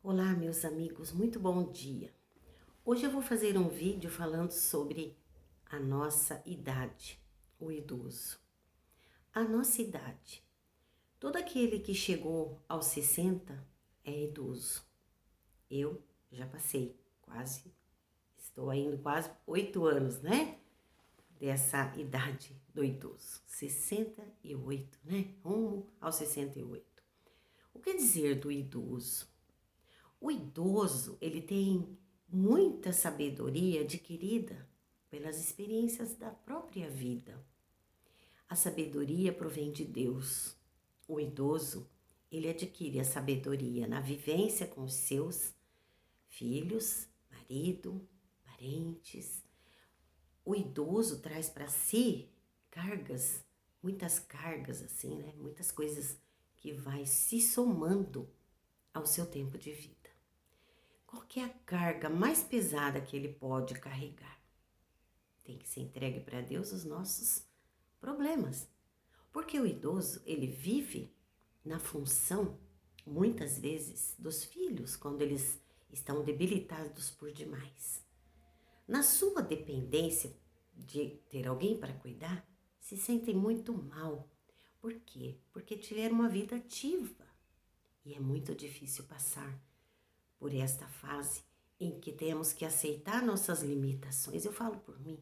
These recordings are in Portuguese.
Olá, meus amigos, muito bom dia. Hoje eu vou fazer um vídeo falando sobre a nossa idade, o idoso. A nossa idade. Todo aquele que chegou aos 60 é idoso. Eu já passei estou indo quase 8 anos, né? Dessa idade do idoso. 68, né? Rumo aos 68. O que dizer do idoso? O idoso, ele tem muita sabedoria adquirida pelas experiências da própria vida. A sabedoria provém de Deus. O idoso, ele adquire a sabedoria na vivência com os seus filhos, marido, parentes. O idoso traz para si cargas, muitas cargas assim, né? Muitas coisas que vai se somando ao seu tempo de vida. Qual que é a carga mais pesada que ele pode carregar? Tem que ser entregue para Deus os nossos problemas. Porque o idoso, ele vive na função, muitas vezes, dos filhos, quando eles estão debilitados por demais. Na sua dependência de ter alguém para cuidar, se sentem muito mal. Por quê? Porque tiveram uma vida ativa. E é muito difícil passar por esta fase em que temos que aceitar nossas limitações. Eu falo por mim,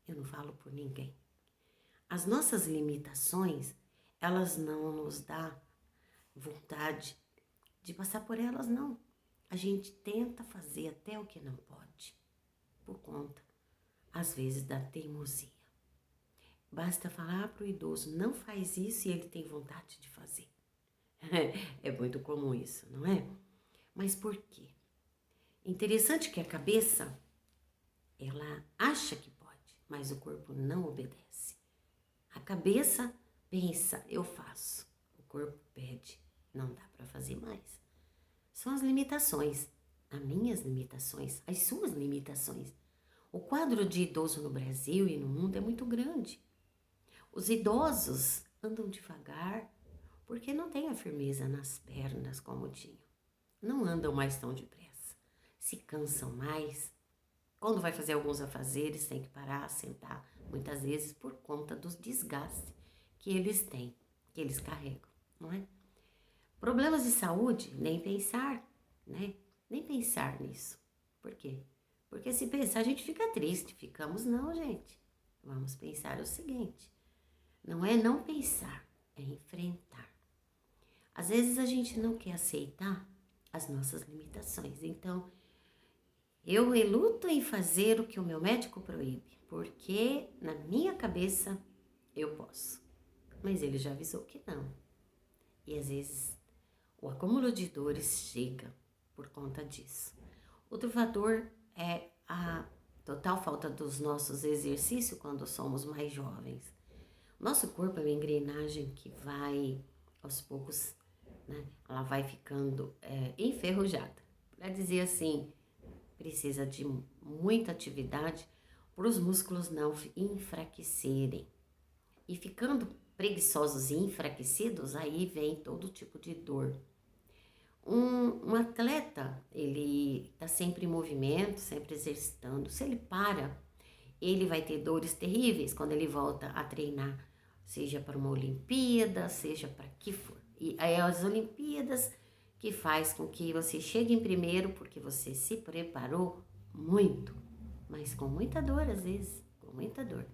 eu não falo por ninguém. As nossas limitações, elas não nos dão vontade de passar por elas, não. A gente tenta fazer até o que não pode, por conta, às vezes, da teimosia. Basta falar para o idoso, não faz isso, e ele tem vontade de fazer. É muito comum isso, não é? Mas por quê? Interessante que a cabeça, ela acha que pode, mas o corpo não obedece. A cabeça pensa, eu faço. O corpo pede, não dá para fazer mais. São as limitações, as minhas limitações, as suas limitações. O quadro de idoso no Brasil e no mundo é muito grande. Os idosos andam devagar porque não têm a firmeza nas pernas como tinham. Não andam mais tão depressa. Se cansam mais. Quando vai fazer alguns afazeres, tem que parar, sentar, muitas vezes por conta dos desgastes que eles têm, que eles carregam, não é? Problemas de saúde, nem pensar, né? Nem pensar nisso. Por quê? Porque se pensar, a gente fica triste. Ficamos não, gente. Vamos pensar o seguinte, não é não pensar, é enfrentar. Às vezes a gente não quer aceitar as nossas limitações, então eu reluto em fazer o que o meu médico proíbe, porque na minha cabeça eu posso. Mas ele já avisou que não. E às vezes o acúmulo de dores chega por conta disso. Outro fator é a total falta dos nossos exercícios quando somos mais jovens. Nosso corpo é uma engrenagem que vai, aos poucos, né, ela vai ficando enferrujada. Para dizer assim, precisa de muita atividade para os músculos não enfraquecerem. E ficando preguiçosos e enfraquecidos, aí vem todo tipo de dor. Um atleta, ele está sempre em movimento, sempre exercitando. Se ele para, ele vai ter dores terríveis quando ele volta a treinar, seja para uma Olimpíada, seja para que for. E aí as Olimpíadas que faz com que você chegue em primeiro porque você se preparou muito, mas com muita dor às vezes, com muita dor.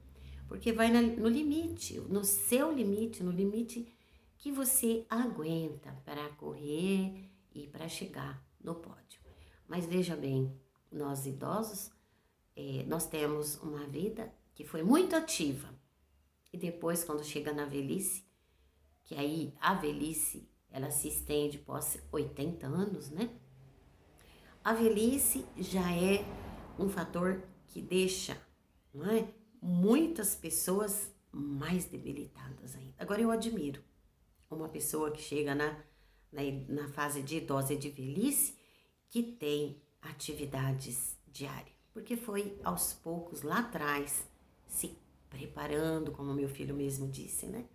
Porque vai no limite, no seu limite, no limite que você aguenta para correr e para chegar no pódio. Mas veja bem, nós idosos, nós temos uma vida que foi muito ativa. E depois, quando chega na velhice, que aí a velhice, ela se estende após 80 anos, né? A velhice já é um fator que deixa, não é, muitas pessoas mais debilitadas ainda. Agora eu admiro uma pessoa que chega na fase de idosa e de velhice que tem atividades diárias, porque foi aos poucos lá atrás se preparando, como meu filho mesmo disse, né?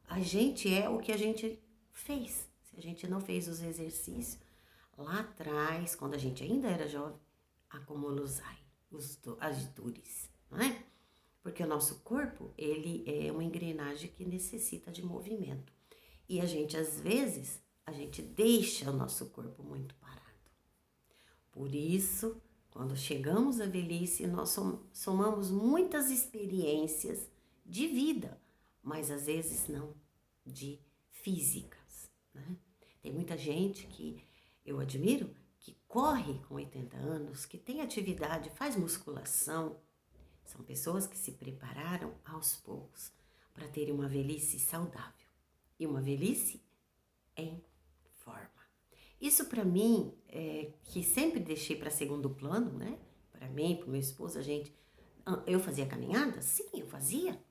A gente é o que a gente fez. Se a gente não fez os exercícios, lá atrás, quando a gente ainda era jovem, acumulosai, as dores, não é? Porque o nosso corpo, ele é uma engrenagem que necessita de movimento. E a gente, às vezes, a gente deixa o nosso corpo muito parado. Por isso, quando chegamos à velhice, nós somamos muitas experiências de vida, mas às vezes não de físicas, né? Tem muita gente que eu admiro, que corre com 80 anos, que tem atividade, faz musculação. São pessoas que se prepararam aos poucos para terem uma velhice saudável e uma velhice em forma. Isso para mim, que sempre deixei para segundo plano, né? Para mim, para o meu esposo, eu fazia caminhada? Sim, eu fazia,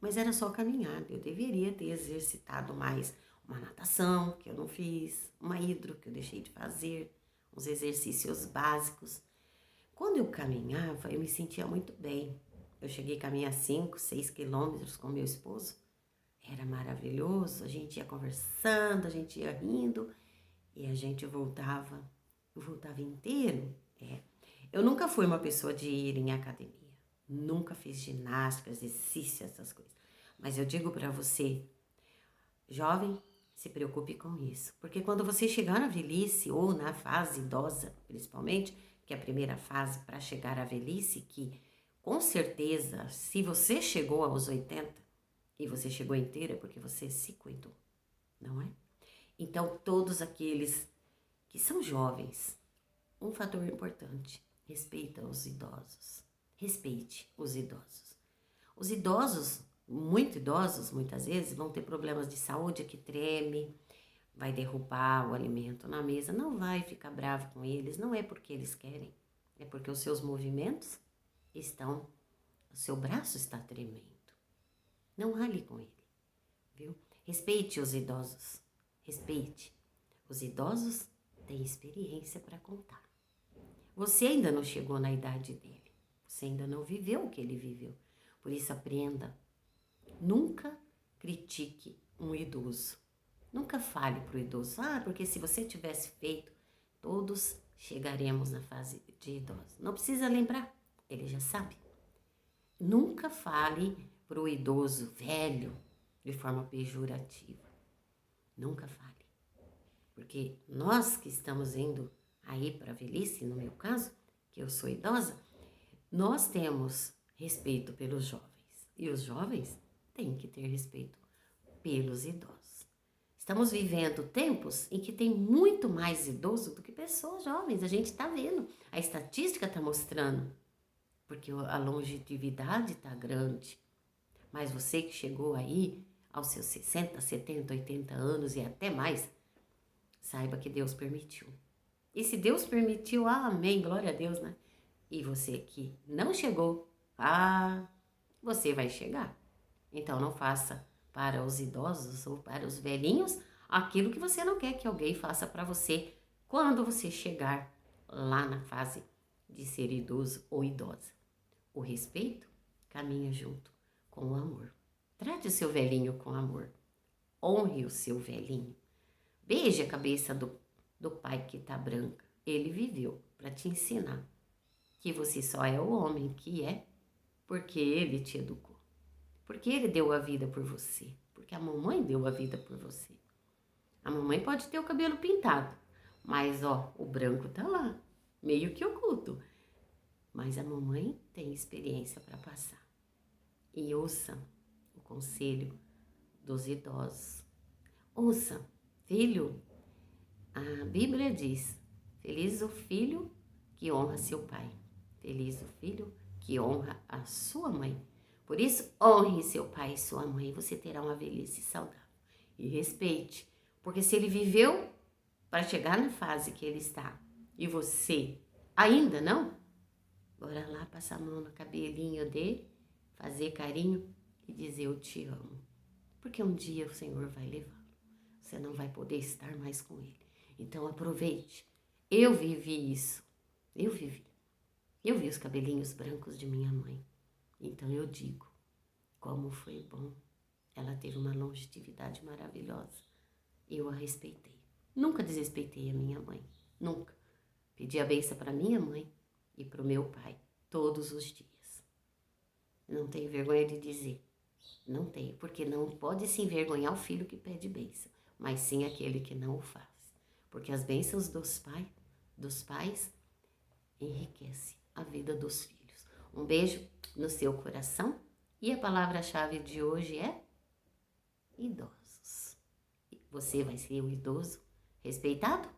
mas era só caminhada. Eu deveria ter exercitado mais uma natação, que eu não fiz, uma hidro, que eu deixei de fazer, uns exercícios básicos. Quando eu caminhava, eu me sentia muito bem. Eu cheguei a caminhar 5, 6 quilômetros com meu esposo. Era maravilhoso, a gente ia conversando, a gente ia rindo e a gente voltava, eu voltava inteiro. Eu nunca fui uma pessoa de ir em academia. Nunca fiz ginástica, exercício, essas coisas. Mas eu digo para você, jovem, se preocupe com isso. Porque quando você chegar na velhice ou na fase idosa, principalmente, que é a primeira fase para chegar à velhice, que com certeza, se você chegou aos 80 e você chegou inteira, é porque você se cuidou, não é? Então, todos aqueles que são jovens, um fator importante, respeita os idosos. Respeite os idosos. Os idosos, muito idosos, muitas vezes, vão ter problemas de saúde que treme, vai derrubar o alimento na mesa, não vai ficar bravo com eles, não é porque eles querem, é porque os seus movimentos estão, o seu braço está tremendo. Não rale com ele, viu? Respeite os idosos, respeite. Os idosos têm experiência para contar. Você ainda não chegou na idade dele, você ainda não viveu o que ele viveu. Por isso aprenda, nunca critique um idoso. Nunca fale para o idoso, porque se você tivesse feito, todos chegaremos na fase de idoso. Não precisa lembrar, ele já sabe. Nunca fale para o idoso velho de forma pejorativa. Nunca fale. Porque nós que estamos indo aí para a velhice, no meu caso, que eu sou idosa, nós temos respeito pelos jovens. E os jovens têm que ter respeito pelos idosos. Estamos vivendo tempos em que tem muito mais idoso do que pessoas jovens. A gente está vendo, a estatística está mostrando. Porque a longevidade está grande. Mas você que chegou aí aos seus 60, 70, 80 anos e até mais, saiba que Deus permitiu. E se Deus permitiu, amém, glória a Deus, né? E você que não chegou, você vai chegar. Então não faça para os idosos ou para os velhinhos aquilo que você não quer que alguém faça para você quando você chegar lá na fase de ser idoso ou idosa. O respeito caminha junto com o amor. Trate o seu velhinho com amor. Honre o seu velhinho. Beije a cabeça do pai que está branca. Ele viveu para te ensinar que você só é o homem que é porque ele te educou. Porque ele deu a vida por você. Porque a mamãe deu a vida por você. A mamãe pode ter o cabelo pintado, mas o branco tá lá, meio que oculto. Mas a mamãe tem experiência para passar. E ouça o conselho dos idosos. Ouça, filho, a Bíblia diz, feliz o filho que honra seu pai. Feliz o filho que honra a sua mãe. Por isso, honre seu pai e sua mãe, você terá uma velhice saudável. E respeite, porque se ele viveu para chegar na fase que ele está e você ainda não, bora lá passar a mão no cabelinho dele, fazer carinho e dizer eu te amo. Porque um dia o Senhor vai levá-lo. Você não vai poder estar mais com ele. Então aproveite. Eu vivi isso. Eu vivi. Eu vi os cabelinhos brancos de minha mãe. Então eu digo, como foi bom. Ela teve uma longevidade maravilhosa. Eu a respeitei. Nunca desrespeitei a minha mãe. Nunca. Pedi a benção para minha mãe e para o meu pai todos os dias. Não tenho vergonha de dizer. Não tenho, porque não pode se envergonhar o filho que pede bênção, mas sim aquele que não o faz. Porque as bênçãos dos pais enriquecem a vida dos filhos. Um beijo no seu coração e a palavra-chave de hoje é idosos. Você vai ser o idoso respeitado?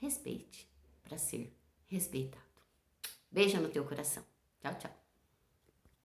Respeite para ser respeitado. Beijo no teu coração. Tchau, tchau.